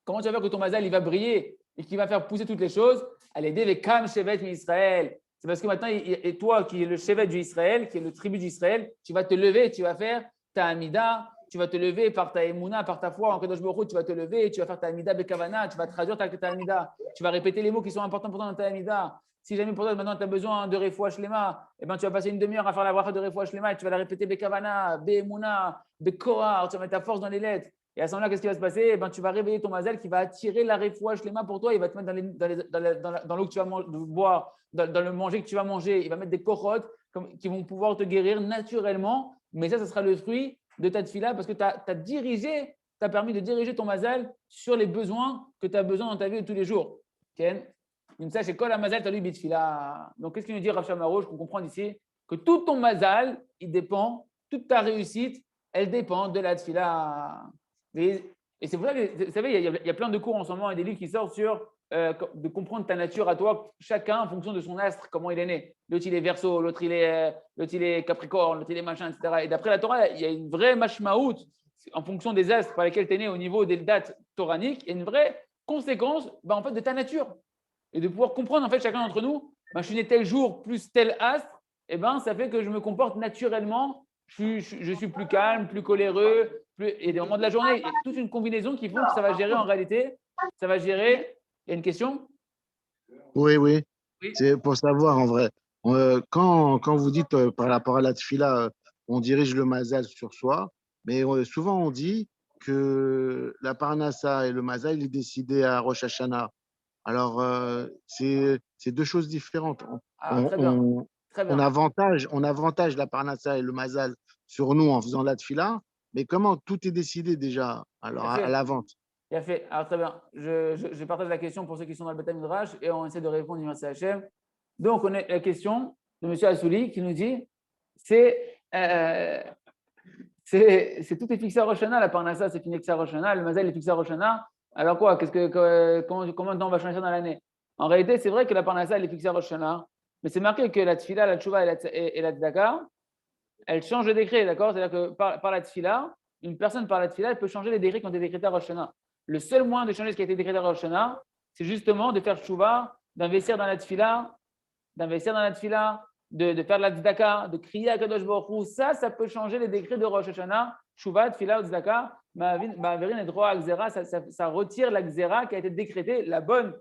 Comment tu vas faire que ton mazal, il va briller et qu'il va faire pousser toutes les choses? À l'aider les Kam Shevet Israël. C'est parce que maintenant, et toi qui es le Shevet d'Israël, qui est le tribu d'Israël, tu vas te lever, tu vas faire ta Amida, tu vas te lever par ta Emouna, par ta foi en Kadosh Baruch Hu, tu vas te lever, tu vas faire ta Amida Bekavana, tu vas traduire ta Amida, tu vas répéter les mots qui sont importants pour toi dans ta Amida. Si jamais pour toi maintenant tu as besoin de Refoua Shlema, eh ben, tu vas passer une demi-heure à faire la bracha de Refoua Shlema et tu vas la répéter Bekavana, Be'emouna, Bekoar, tu vas mettre ta force dans les lettres. Et à ce moment-là, qu'est-ce qui va se passer? Eh ben, tu vas réveiller ton mazal qui va attirer la Refoua Shlema pour toi, il va te mettre dans l'eau que tu vas boire, dans le manger que tu vas manger, il va mettre des kochot qui vont pouvoir te guérir naturellement, mais ça sera le fruit de ta tfila parce que tu as dirigé, tu as permis de diriger ton mazal sur les besoins que tu as besoin dans ta vie de tous les jours. Ken? Donc ça, c'est quoi la mazal, tu as lu bitfila. Donc qu'est-ce qu'il nous dit Rav Shamarosh? Qu'on comprend ici que tout ton mazal, il dépend, toute ta réussite, elle dépend de la tfila. Et c'est pour ça que, vous savez, il y a plein de cours en ce moment et des livres qui sortent sur de comprendre ta nature à toi, chacun en fonction de son astre, comment il est né. L'autre, il est Verseau, l'autre, il est Capricorne, l'autre, il est machin, etc. Et d'après la Torah, il y a une vraie mashmaout en fonction des astres par lesquels tu es né au niveau des dates toraniques et une vraie conséquence en fait, de ta nature. Et de pouvoir comprendre, en fait, chacun d'entre nous, je suis né tel jour plus tel astre, et ça fait que je me comporte naturellement, je suis plus calme, plus coléreux, et des moments de la journée, il y a toute une combinaison qui font que ça va gérer en réalité, ça va gérer. Il y a une question? Oui, oui. Oui. C'est pour savoir en vrai. Quand vous dites par rapport à la tfila, on dirige le mazal sur soi, mais souvent on dit que la parnassa et le mazal, il est décidé à Rosh Hashanah. Alors, c'est deux choses différentes. Très bien. On, Très bien. on avantage la parnassa et le mazal sur nous en faisant la tfila, mais comment tout est décidé déjà alors à l'avance? Bien fait. Alors, très bien. Je partage la question pour ceux qui sont dans le Beth Midrash et on essaie de répondre. Merci Hachem. Donc, on a la question de M. Assouli qui nous dit c'est tout est fixé à Rosh Hashanah, la Parnassa, c'est fixé à Rosh Hashanah, le Mazel est fixé à Rosh Hashanah. Alors quoi? Comment de temps on va changer ça dans l'année? En réalité, c'est vrai que la Parnassa, elle est fixée à Rosh Hashanah, mais c'est marqué que la Tfila, la Tchouva et la Tzedaka, elle change de décret, d'accord? C'est-à-dire que par la Tfila, une personne par la Tfila, elle peut changer les décrets qui ont été décrétés à Rosh Hashanah. Le seul moyen de changer ce qui a été décrété à Rosh Hashanah, c'est justement de faire Tchouva, d'investir dans la Tfila, de faire de la tzedaka, de crier à Kadosh Baruch Hu. Ça peut changer les décrets de Rosh Hashanah, Tchouva, Tfila, tzedaka, ma'averin et droit à Xéra, ça retire la Xéra qui a été décrétée, la bonne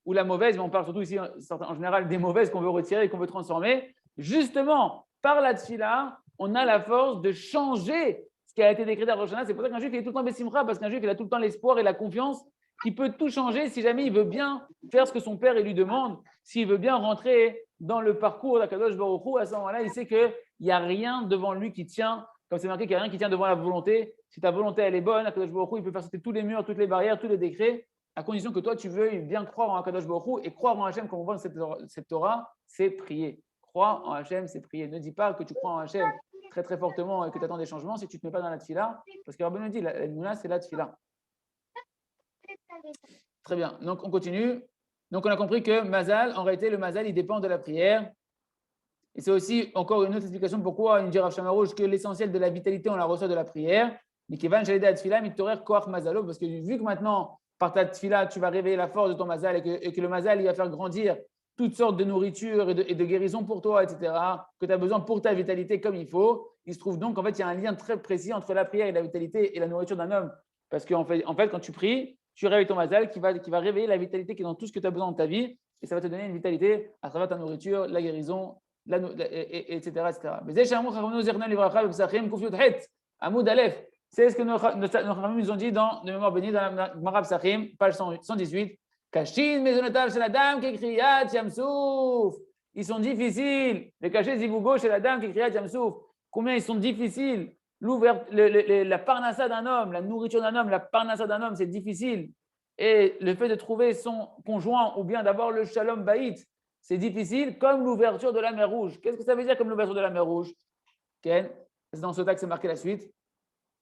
ou la mauvaise, mais on parle surtout ici en général des mauvaises qu'on veut retirer et qu'on veut transformer. Justement, par la Tfila, on a la force de changer ce qui a été décrété à Rosh Hashanah. C'est pour ça qu'un juif il est tout le temps Bessimcha, parce qu'un juif il a tout le temps l'espoir et la confiance qu'il peut tout changer si jamais il veut bien faire ce que son père lui demande, s'il veut bien rentrer dans le parcours d'Akadosh Baruch Hu. À ce moment-là, il sait qu'il n'y a rien devant lui qui tient, comme c'est marqué qu'il n'y a rien qui tient devant la volonté. Si ta volonté elle est bonne, Akadosh Baruch Hu, il peut faire sauter tous les murs, toutes les barrières, tous les décrets, à condition que toi tu veuilles bien croire en Akadosh Baruch Hu. Et croire en Hachem, comme on voit dans cette Torah, c'est prier. Croire en Hachem, c'est prier. Ne dis pas que tu crois en Hachem très très fortement et que tu attends des changements si tu ne te mets pas dans la tfila, parce que Rabbi nous dit, la mouna, c'est la tfila. Très bien, donc on continue. Donc on a compris que Mazal, en réalité, le Mazal, il dépend de la prière. Et c'est aussi encore une autre explication pourquoi il dit Rav Shamarouch que l'essentiel de la vitalité, on la reçoit de la prière. Mais qui va j'allais à tfila, mitorer koach mazalo, parce que vu que maintenant, par ta tfila, tu vas réveiller la force de ton Mazal et que le Mazal, il va faire grandir toutes sortes de nourriture et de guérison pour toi, etc., que tu as besoin pour ta vitalité comme il faut. Il se trouve donc, en fait, il y a un lien très précis entre la prière et la vitalité et la nourriture d'un homme. Parce qu'en fait, quand tu pries, tu réveilles ton mazal qui va réveiller la vitalité qui est dans tout ce que tu as besoin dans ta vie et ça va te donner une vitalité à travers ta nourriture, la guérison, etc. Amoud Aleph. C'est ce que nos Chachamim nous ont dit dans de mémoire bénie dans la Gemara Psachim, page 118. Kashin mezonotav shel adam kekriyat yamsouf. Ils sont difficiles. Les cachets zivougo chez la dame kekriyat yamsouf. Combien ils sont difficiles. La parnassa d'un homme, la nourriture d'un homme, la parnassa d'un homme, c'est difficile. Et le fait de trouver son conjoint ou bien d'avoir le shalom baït, c'est difficile comme l'ouverture de la mer Rouge. Qu'est-ce que ça veut dire comme l'ouverture de la mer Rouge? Ken, c'est dans ce texte, c'est marqué la suite.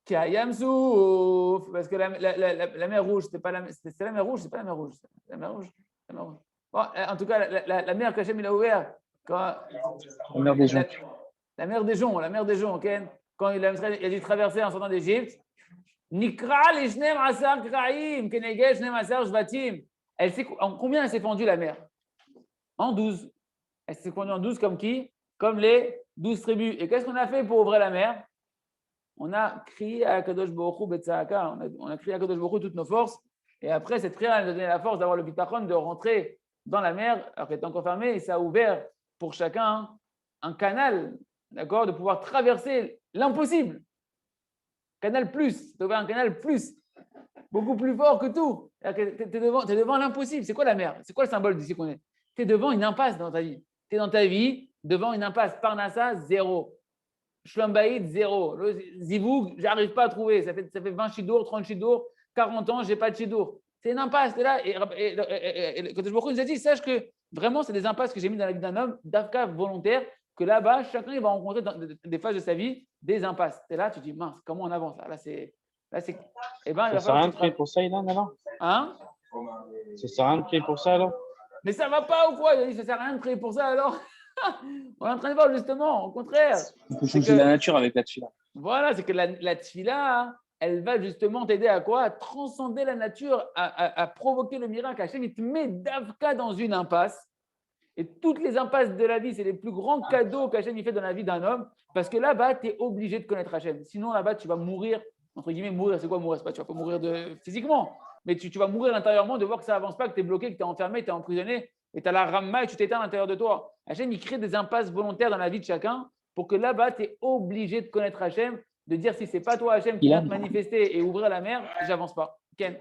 Yamsouf, parce que la mer Rouge, c'est la mer Rouge, c'est pas la mer Rouge. La mer Rouge. Bon, en tout cas, la mer qu'Hachem il a ouverte La mer des joncs. La mer des joncs, ok. Quand il a dû traverser en sortant d'Égypte. Nikra les shnem asar kraim, kenegel shnem asar shvatim. En combien elle s'est fendue la mer? En 12. Elle s'est fendue en 12 comme qui? Comme les 12 tribus. Et qu'est-ce qu'on a fait pour ouvrir la mer? On a crié à Kadosh Baruch Hu Betsaaka. On a crié à Kadosh Baruch Hu toutes nos forces. Et après, cette prière, elle nous a donné la force d'avoir le bitachon, de rentrer dans la mer, alors qu'elle était encore fermée. Et ça a ouvert pour chacun un canal, d'accord, de pouvoir traverser l'impossible. Canal plus, tu as un canal plus, beaucoup plus fort que tout. Tu es devant l'impossible. C'est quoi la mer? C'est quoi le symbole d'ici qu'on est? Tu es devant une impasse dans ta vie. Tu es dans ta vie devant une impasse. Parnassa, 0. Shlom Bayit, 0. Le Zivoug, je n'arrive pas à trouver. Ça fait 20 chidours, 30 chidours, 40 ans, je n'ai pas de chidours. C'est une impasse. Tu es là. Et quand je nous a dit, sache que vraiment, c'est des impasses que j'ai mis dans la vie d'un homme, d'Afka volontaire, que là-bas, chacun il va rencontrer dans des phases de sa vie des impasses. Tu es là, tu te dis, mince, comment on avance? Là, c'est. Eh ben, ça sert à rien de prier pour ça, Ilan, alors? Hein? Ça sert à rien de prier pour ça, alors? Mais ça va pas ou quoi? Il a dit, ça sert à rien de prier pour ça, alors? On est en train de voir justement, au contraire. Il faut changer la nature avec la tefila. Voilà, c'est que la tefila, elle va justement t'aider à quoi? À transcender la nature, à provoquer le miracle. Hachem, il te met d'Avka dans une impasse. Et toutes les impasses de la vie, c'est les plus grands cadeaux qu'Hachem il fait dans la vie d'un homme. Parce que là-bas, tu es obligé de connaître Hachem. Sinon, là-bas, tu vas mourir. Entre guillemets, mourir, c'est quoi mourir? C'est pas, tu vas pas mourir physiquement. Mais tu vas mourir intérieurement de voir que ça avance pas, que tu es bloqué, que tu es enfermé, tu es emprisonné. Et tu as la ramma et tu t'éteins à l'intérieur de toi. Hachem, il crée des impasses volontaires dans la vie de chacun pour que là-bas, tu es obligé de connaître Hachem, de dire si ce n'est pas toi, Hachem, qui vient te manifester et ouvrir la mer, j'avance pas. Ken.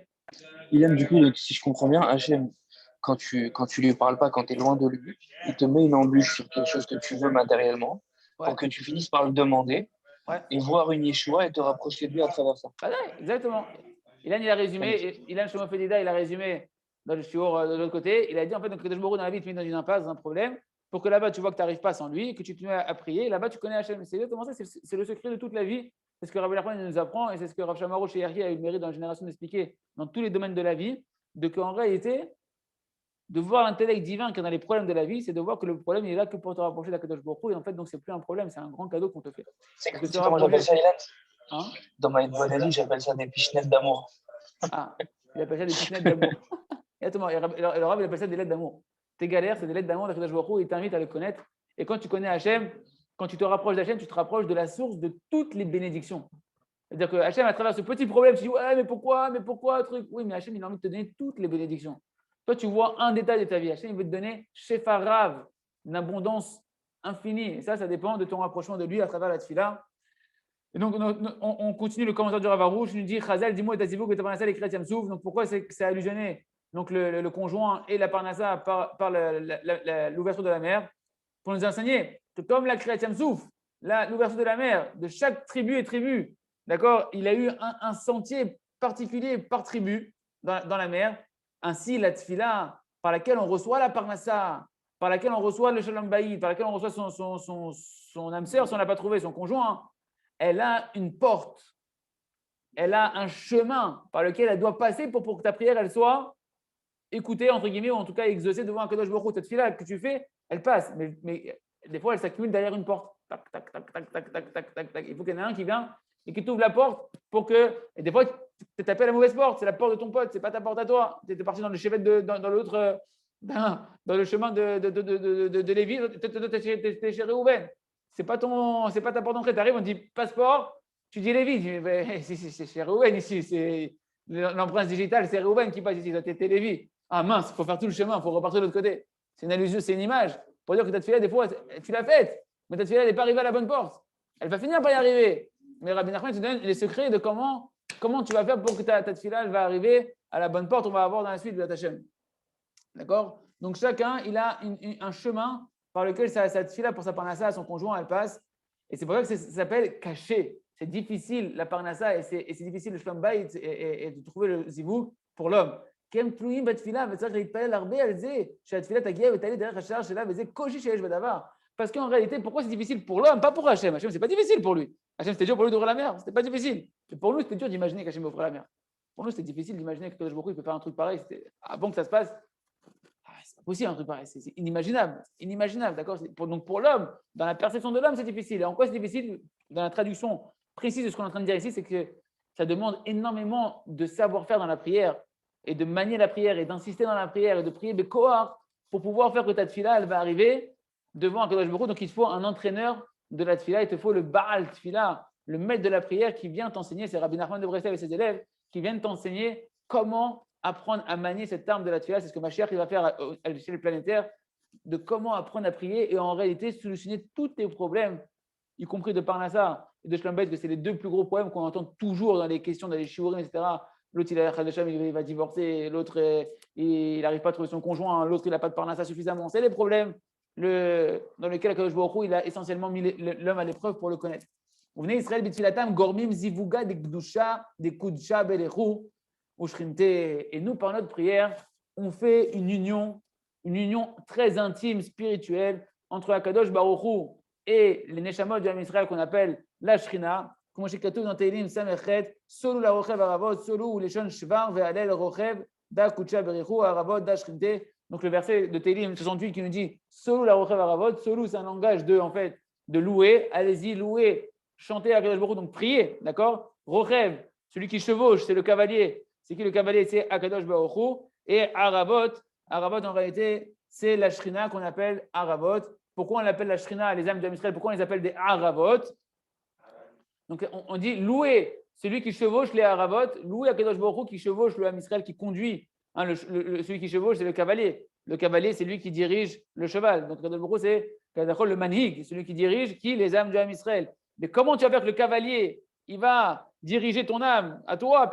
Ilan, du coup, si je comprends bien, Hachem, quand tu lui parles pas, quand tu es loin de lui, il te met une embûche sur quelque chose que tu veux matériellement pour que tu finisses par le demander et voir une Yeshua et te rapprocher de lui à travers ça. Ah ouais, exactement. Ilan, il a résumé, Ilan Shomofedida, il a résumé dans le shiur de l'autre côté. Il a dit en fait, donc, Kadosh Baruch Hu dans la vie, il te met dans une impasse, dans un problème, pour que là-bas, tu vois que tu n'arrives pas sans lui, que tu te mets à prier. Et là-bas, tu connais Hachem. C'est exactement ça, c'est le secret de toute la vie. C'est ce que Rabbi Nachman nous apprend et c'est ce que Rav Shamaro chez Yerki a eu le mérite dans la génération d'expliquer dans tous les domaines de la vie, de qu'en réalité, de voir l'intellect divin qui est dans les problèmes de la vie, c'est de voir que le problème il est là que pour te rapprocher d'Akadosh Baruch Hu. Et en fait, donc c'est plus un problème, c'est un grand cadeau qu'on te fait. C'est comment j'appelle ça, Ilan? Hein? Dans ma bonne vie, j'appelle ça des pichenettes d'amour. Ah, il appelle ça des pichenettes d'amour. Exactement. Et le Rav, il appelle ça des lettres d'amour. Tes galères, c'est des lettres d'amour d'Akadosh Baruch Hu. Il t'invite à le connaître. Et quand tu connais Hachem, quand tu te rapproches d'Hachem, tu te rapproches de la source de toutes les bénédictions. C'est-à-dire que Hachem, à travers ce petit problème, tu dis ouais, mais pourquoi, truc. Oui, mais Hachem, il a envie de te donner toutes les bénédictions. Toi, tu vois un détail de ta vie. Hachem, il veut te donner Shefarav, une abondance infinie. Et ça dépend de ton rapprochement de lui à travers la tefila. Et donc, on continue le commentaire du Rav Arouche. Il nous dit Chazal, dis-moi, Tazivou, que tu as les Kriyat Yamsouf. Donc, pourquoi c'est allusionné? Donc, le conjoint et la Parnassa par l'ouverture de la mer pour nous enseigner que comme la Kriyat Yamsouf, l'ouverture de la mer de chaque tribu et tribu, d'accord, il a eu un sentier particulier par tribu dans la mer. Ainsi, la tefila par laquelle on reçoit la Parnassa, par laquelle on reçoit le Shalom Bayit, par laquelle on reçoit son âme sœur, si on ne l'a pas trouvé, son conjoint, elle a une porte, elle a un chemin par lequel elle doit passer pour que ta prière elle soit écoutée, entre guillemets, ou en tout cas exaucée devant un Kadosh Baruch Hu. Cette tefila que tu fais, elle passe, mais des fois, elle s'accumule derrière une porte. Tac, tac, tac, tac, tac, tac, tac, tac, tac. Il faut qu'il y en ait un qui vient et qui t'ouvre la porte pour que. Et des fois, tu tapé à la mauvaise porte, c'est la porte de ton pote, c'est pas ta porte à toi. Tu étais parti dans le chevet dans l'autre, dans le chemin de Lévi, tu es chez Réhouven. C'est pas ta porte d'entrée. Tu arrives, on te dit passeport, tu dis Lévi. Tu dis, c'est chez Réhouven ici, c'est l'empreinte digitale, c'est Réhouven qui passe ici, tu es Lévi. Ah mince, il faut faire tout le chemin, il faut repartir de l'autre côté. C'est une allusion, c'est une image pour dire que ta tefila, des fois, tu l'as faite, mais ta tefila, elle n'est pas arrivée à la bonne porte. Elle va finir par y arriver. Mais Rabbi Nachman te donne les secrets de comment tu vas faire pour que ta tefila, elle va arriver à la bonne porte, on va avoir dans la suite de la Hachem. D'accord? Donc chacun, il a un chemin par lequel sa tefila pour sa parnassa, son conjoint, elle passe. Et c'est pour ça que ça s'appelle caché. C'est difficile la parnassa et c'est difficile le shlom bayit et de trouver le zivou pour l'homme. Kem tluim בתפילה וצריך להתפלל הרבה על זה שהתפילה תגיע ותעלה דרך השער שלה וזה קושי שיש בדבר. Parce qu'en réalité, pourquoi c'est difficile pour l'homme, pas pour Hachem? Hachem, c'est pas difficile pour lui. Hachem, c'était dur pour lui d'ouvrir la mer, c'était pas difficile. Mais pour nous, c'était dur d'imaginer qu'Hachem ouvre la mer. Pour nous, c'était difficile d'imaginer que Kadosh Baruch Hu peut faire un truc pareil. Avant que ça se passe, pas possible un truc pareil, c'est inimaginable. Inimaginable, d'accord? Donc pour l'homme, dans la perception de l'homme, c'est difficile. Et en quoi c'est difficile? Dans la traduction précise de ce qu'on est en train de dire ici, c'est que ça demande énormément de savoir-faire dans la prière et de manier la prière et d'insister dans la prière et de prier Bekoar pour pouvoir faire que ta tfila, elle va arriver devant un Kadosh Baruch Hu. Donc il te faut un entraîneur de la tfila, il te faut le Baal Tfila, le maître de la prière qui vient t'enseigner, c'est Rabbi Nachman de Breslev et ses élèves qui viennent t'enseigner comment apprendre à manier cette arme de la tfila. C'est ce que Mashiach va faire à l'échelle planétaire, de comment apprendre à prier et en réalité solutionner tous tes problèmes, y compris de Parnassa et de Shlombet, que c'est les deux plus gros problèmes qu'on entend toujours dans les questions, dans les shiurim, etc. L'autre, il va divorcer, l'autre, il n'arrive pas à trouver son conjoint, l'autre, il n'a pas de Parnassa suffisamment. C'est les problèmes dans lesquels Akadosh Baruch Hu, il a essentiellement mis l'homme à l'épreuve pour le connaître. Vous venez Israël B'Tfilatam, Gormim Zivuga, des Gdusha, des Kudsha, Belechu, Ushrimte. Et nous, par notre prière, on fait une union très intime, spirituelle, entre Akadosh Baruch Hu et les Neshamot du Ham Israël qu'on appelle la Shrina. Comme je dis dans Teilim Samechet, Solu la Rochev Aravot, Solu Leshon Shvar, Ve'alel Rochev, Da Kudsha Belechu, Aravot, Da Shrimte. Donc le verset de Teilim 68 qui nous dit Solu la Rochev Aravot, Solu c'est un langage de louer, allez-y, louer, chanter à Akadosh Baruch Hu, donc prier, d'accord? Rochev, celui qui chevauche, c'est le cavalier. C'est qui le cavalier? C'est Akadosh Baruch Hu. Et Aravot en réalité, c'est la Shrina qu'on appelle Aravot. Pourquoi on l'appelle la Shrina, les âmes d'Israël? Pourquoi on les appelle des Aravot? Donc on dit louer celui qui chevauche les Aravot, louer Akadosh Baruch Hu qui chevauche le Ham Israël, qui conduit. Celui qui chevauche, c'est le cavalier. Le cavalier, c'est lui qui dirige le cheval. Donc Akadosh Baruch Hu, c'est le manhig, celui qui dirige les âmes du Ham Israël. Mais comment tu vas faire que le cavalier, il va diriger ton âme à toi,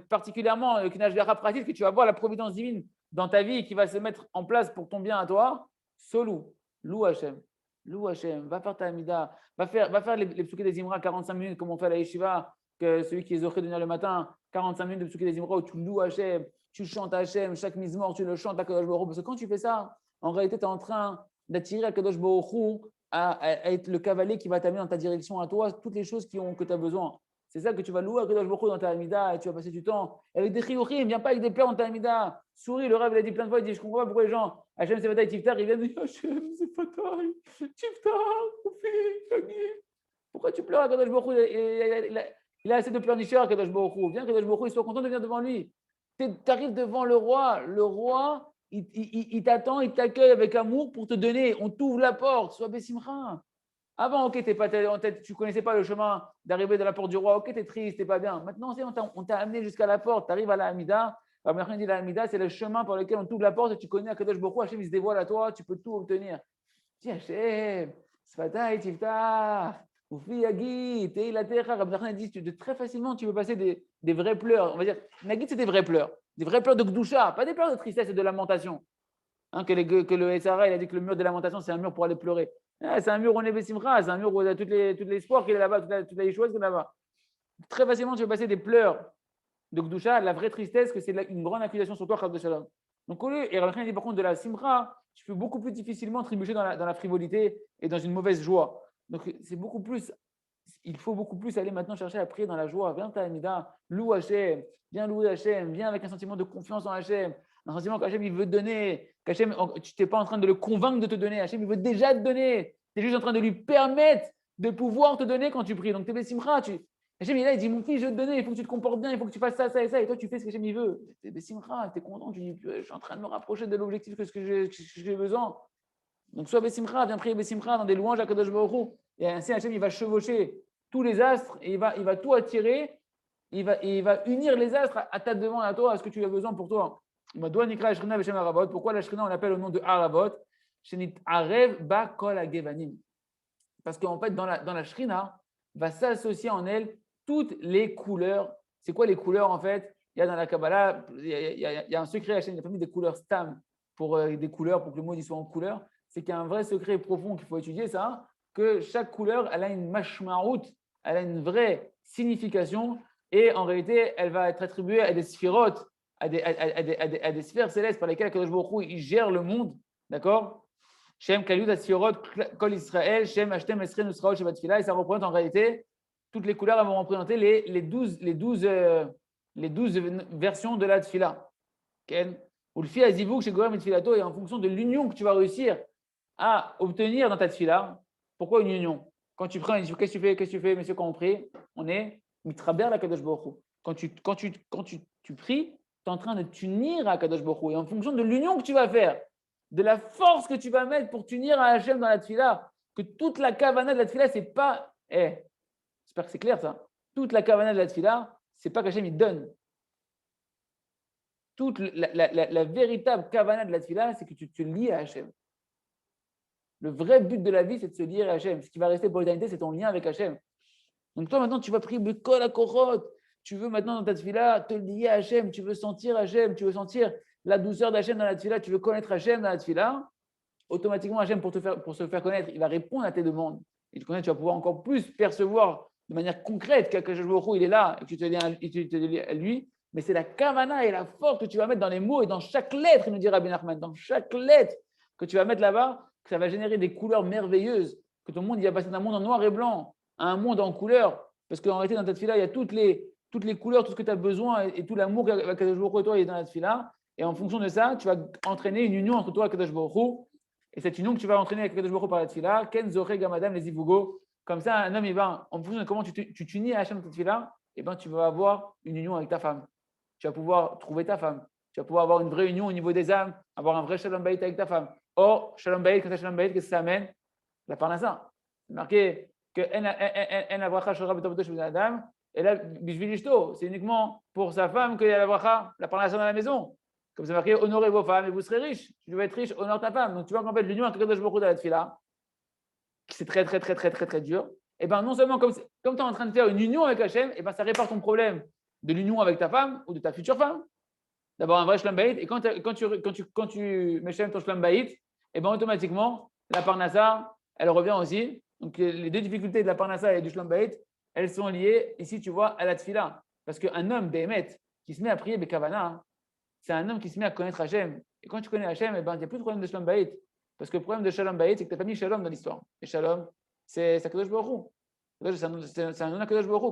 particulièrement Kinashvera pratique, que tu vas voir la providence divine dans ta vie qui va se mettre en place pour ton bien à toi? Solou, loue Hachem, va faire ta Amida, va faire les psuké des Imra 45 minutes comme on fait à la Yeshiva, que celui qui est zoché de venir le matin, 45 minutes de psuké des Imra où tu loues Hachem, tu chantes Hachem, chaque mise-mort tu le chantes à Kadosh Baruch Hu. Parce que quand tu fais ça, en réalité tu es en train d'attirer à Kadosh Baruch Hu à être le cavalier qui va t'amener dans ta direction à toi, toutes les choses que tu as besoin. C'est ça que tu vas louer à Kadosh Baruch Hu dans ta Amida et tu vas passer du temps. Avec des chiyuchim, viens pas avec des pleurs dans ta Amida. Souris, le Rav, il a dit plein de fois, il dit, je comprends pas pourquoi les gens, Hachem c'est Fataï Tiftar, ils viennent dire, Hachem c'est Fataï, Tiftar, Oufi, Kagi. Pourquoi tu pleures à Kadosh Baruch Hu? Il a assez de pleurnicheurs à Kadosh Baruch Hu. Viens, Kadosh Baruch Hu, il soit content de venir devant lui. Tu arrives devant le roi, il t'attend, il t'accueille avec amour pour te donner. On t'ouvre la porte, sois Bessimcha. Avant, ok, tu ne connaissais pas le chemin d'arriver de la porte du roi, ok, tu es triste, tu n'es pas bien. Maintenant, on t'a amené jusqu'à la porte, tu arrives à la Hamida. La dit la Hamida, c'est le chemin par lequel on t'ouvre la porte et tu connais Akadosh Baruch Hu, Hachem, il se dévoile à toi, tu peux tout obtenir. Dis Hachem, Sfatay, Tiftar, Oufi Yagi, Teilatecha. Rabbi Nachman dit très facilement, tu peux passer des vrais pleurs. On va dire, Nagid, c'est des vrais pleurs de Gdusha, pas des pleurs de tristesse et de lamentation. Hein, que le SRA, il a dit que le mur de lamentation, c'est un mur pour aller pleurer. C'est un mur où on est Bessimcha, c'est un mur où il y a tout l'espoir qu'il est là-bas, toute la choses qu'il est là-bas. Très facilement, tu peux passer des pleurs de Gdusha, la vraie tristesse, que c'est une grande accusation sur toi, Chas de Shalom. Donc, au lieu, et Rabbi dit par contre de la Simcha, tu peux beaucoup plus difficilement trébucher dans la frivolité et dans une mauvaise joie. Donc, il faut beaucoup plus aller maintenant chercher à prier dans la joie. Viens, ta Amida, loue Hachem, viens louer Hachem, viens avec un sentiment de confiance en Hachem, un sentiment qu'Hachem, il veut te donner, qu'Hachem, tu n'es pas en train de le convaincre de te donner, Hachem, il veut déjà te donner, tu es juste en train de lui permettre de pouvoir te donner quand tu pries. Donc, tu es Bessimcha, Hachem, il dit, mon fils, je vais te donner, il faut que tu te comportes bien, il faut que tu fasses ça, ça et ça, et toi, tu fais ce qu'Hachem, il veut. Tu es Bessimcha, tu es content, tu dis, je suis en train de me rapprocher de l'objectif que j'ai besoin. Donc, sois Bessimcha, viens prier Bessimcha dans des louanges à Kadosh Baruch Hu. Et ainsi, Hachem, il va chevaucher tous les astres et il va tout attirer, il va unir les astres à ta demande, à toi, à ce que tu as besoin pour toi. Pourquoi la Shrina, on l'appelle au nom de Aravot? Parce qu'en fait, dans la Shrina, va s'associer en elle toutes les couleurs. C'est quoi les couleurs en fait? Il y a dans la Kabbalah, il y a un secret, Hachem, il a pas mis des couleurs stam pour des couleurs, pour que le mot soit en couleur. C'est qu'il y a un vrai secret profond qu'il faut étudier, ça, que chaque couleur, elle a une mashmaout, elle a une vraie signification et en réalité, elle va être attribuée à des sphirotes, à des sphères célestes par lesquelles Kadosh Baruch Hu, il gère le monde, d'accord? Shem Kaliud Asphirot Kol Israël, Shem Ashtem Esren Usraot Shabbat Tfilah, et ça représente en réalité toutes les couleurs, elles vont représenter les 12 versions de la Tfilah. Okay? Ou le fi azivuk chez Gorem et Tfilato, et en fonction de l'union que tu vas réussir à obtenir dans ta tfila. Pourquoi une union? Quand tu prends, qu'est-ce que tu fais, monsieur, quand on prie? On est mitraber la Kadosh Baruch Hu. Quand tu pries, tu es en train de t'unir à Kadosh Baruch Hu. Et en fonction de l'union que tu vas faire, de la force que tu vas mettre pour t'unir à Hachem dans la tfila, que toute la kavana de la tfila, c'est pas. J'espère que c'est clair ça. Toute la kavana de la tfila, c'est pas qu'Hachem il te donne. Toute la véritable kavana de la tfila, c'est que tu te lies à Hachem. Le vrai but de la vie, c'est de se lier à Hachem. Ce qui va rester pour l'éternité, c'est ton lien avec Hachem. Donc toi, maintenant, tu vas prier Bekol HaKorot. Tu veux maintenant dans ta tfila te lier à Hachem. Tu veux sentir Hachem. Tu veux sentir la douceur d'Hachem dans la tfila. Tu veux connaître Hachem dans la tfila. Automatiquement, Hachem, pour se faire connaître, il va répondre à tes demandes. Et tu vas pouvoir encore plus percevoir de manière concrète qu'Hakadosh Baruch Hu, il est là et que tu te lis à lui. Mais c'est la kavana et la force que tu vas mettre dans les mots et dans chaque lettre, il nous dit Rabbi Nachman, dans chaque lettre que tu vas mettre là-bas, que ça va générer des couleurs merveilleuses, que ton monde il va passer d'un monde en noir et blanc à un monde en couleur. Parce qu'en réalité, dans ta tefila, il y a toutes les couleurs, tout ce que tu as besoin et tout l'amour qu'Hakadosh Baruch Hu et toi est dans la tefila. Et en fonction de ça, tu vas entraîner une union entre toi et Hakadosh Baruch Hu. Et cette union que tu vas entraîner avec Hakadosh Baruch Hu par la tefila, Ken Zoré Gamadam les Ivugo. Comme ça, un homme, en fonction de comment tu t'unis à Hachem dans ta tefila, tu vas avoir une union avec ta femme. Tu vas pouvoir trouver ta femme. Tu vas pouvoir avoir une vraie union au niveau des âmes, avoir un vrai shalom bayit avec ta femme. Or, shalom bayit, quand tu as shalom bayit, qu'est-ce que ça amène? La parnassa. C'est marqué que en la bracha shel rabbi tovoto shel adam, et là, bishvil ishto, c'est uniquement pour sa femme qu'il y a la bracha, la parnassa dans la maison. Comme c'est marqué, honorez vos femmes et vous serez riches. Si tu veux être riche, honore ta femme. Donc tu vois qu'en fait, l'union avec Hakadosh Baruch Hu dans la tefila, c'est très, très, très, très, très, très dur. Et bien, non seulement comme tu es en train de faire une union avec Hachem, et ça répare ton problème de l'union avec ta femme ou de ta future femme, d'avoir un vrai shalom bayit. Et quand tu mets ton shalom bayit, et bien automatiquement, la parnassa, elle revient aussi. Donc les deux difficultés de la parnassa et du shalom bayit, elles sont liées, ici tu vois, à la tfila. Parce qu'un homme, Béhémet, qui se met à prier Bekavana, c'est un homme qui se met à connaître Hachem. Et quand tu connais Hachem, il n'y a plus de problème de shalom bayit. Parce que le problème de shalom bayit, c'est que tu n'as pas mis shalom dans l'histoire. Et shalom, c'est Hakadosh Baruch Hu. C'est un nom Hakadosh Baruch Hu.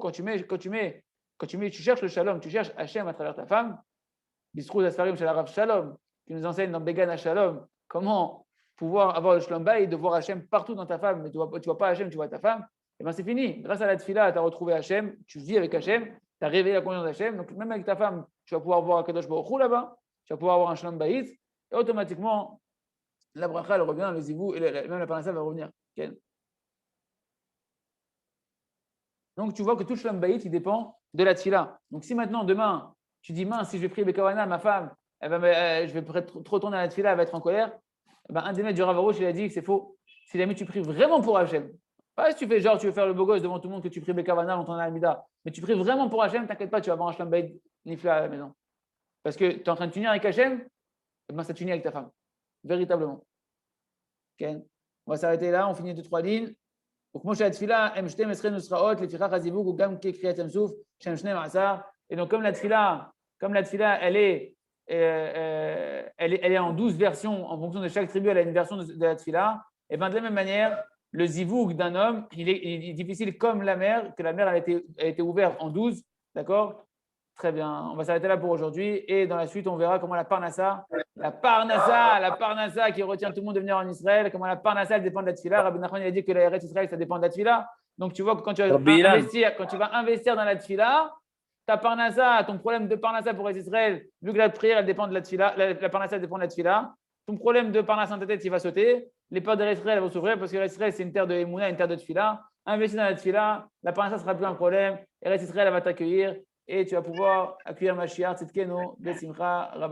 Quand tu cherches le shalom, tu cherches Hachem à travers ta femme, Bisrou Asfarim Shel Harav Shalom, qui nous enseigne dans Began Shalom, comment pouvoir avoir le shalom bayit, de voir Hachem partout dans ta femme, mais tu ne vois pas Hachem, tu vois ta femme, et bien c'est fini. Grâce à la tefila, tu as retrouvé Hachem, tu vis avec Hachem, tu as réveillé la conscience d'Hachem, donc même avec ta femme, tu vas pouvoir voir Hakadosh Baruch Hu là-bas, tu vas pouvoir avoir un shalom bayit, et automatiquement, la bracha, elle revient, le zivou, et même la parnassa va revenir. Okay. Donc tu vois que tout le shalom bayit, il dépend de la tefila. Donc si maintenant, demain, tu dis, mince, si je vais prier Bekavana, ma femme, je vais trop tourner à la tefila, elle va être en colère. Un des maîtres du Rav Arush, il a dit que c'est faux. Si jamais tu pries vraiment pour Hachem, pas si tu fais genre, tu veux faire le beau gosse devant tout le monde que tu pries Bekavana dans ton Almida, mais tu pries vraiment pour Hachem, t'inquiète pas, tu vas avoir un shalom bayit nifla à la maison. Parce que tu es en train de t'unir avec Hachem, ça t'unit avec ta femme. Véritablement. Okay. On va s'arrêter là, on finit 2-3 lignes. Donc, moi, je suis à Tfila, M12 Mesre Nusraot, les Ficha Chazibuk, ou Gam Kekriyat Yamsouf, Shem Shne Ma'asar. Et donc, comme la Tfila, elle est en 12 versions, en fonction de chaque tribu, elle a une version de la Tfila. Et bien, de la même manière, le Zivug d'un homme, il est difficile comme la mer, que la mer a été ouverte en 12. D'accord? Très bien. On va s'arrêter là pour aujourd'hui. Et dans la suite, on verra comment la Parnassa qui retient tout le monde de venir en Israël, comment la Parnassa, elle dépend de la Tfila. Rabbi Nachman, il a dit que la Eretz Israël, ça dépend de la Tfila. Donc, tu vois que quand tu vas investir dans la Tfila, ta Parnassa, ton problème de Parnassa pour Eretz Israël, vu que la prière, elle dépend de la Tfila, la Parnassa dépend de la Tfila, ton problème de Parnassa dans ta tête, il va sauter. Les portes d'Eretz Israël vont s'ouvrir parce que Eretz Israël, c'est une terre de Emouna, une terre de Tfila. Investis dans la Tfila, la Parnassa sera plus un problème. Eretz Israël, elle va t'accueillir. Et tu vas pouvoir accueillir Mashiach, Tzidkenu, Besimcha, Rabba.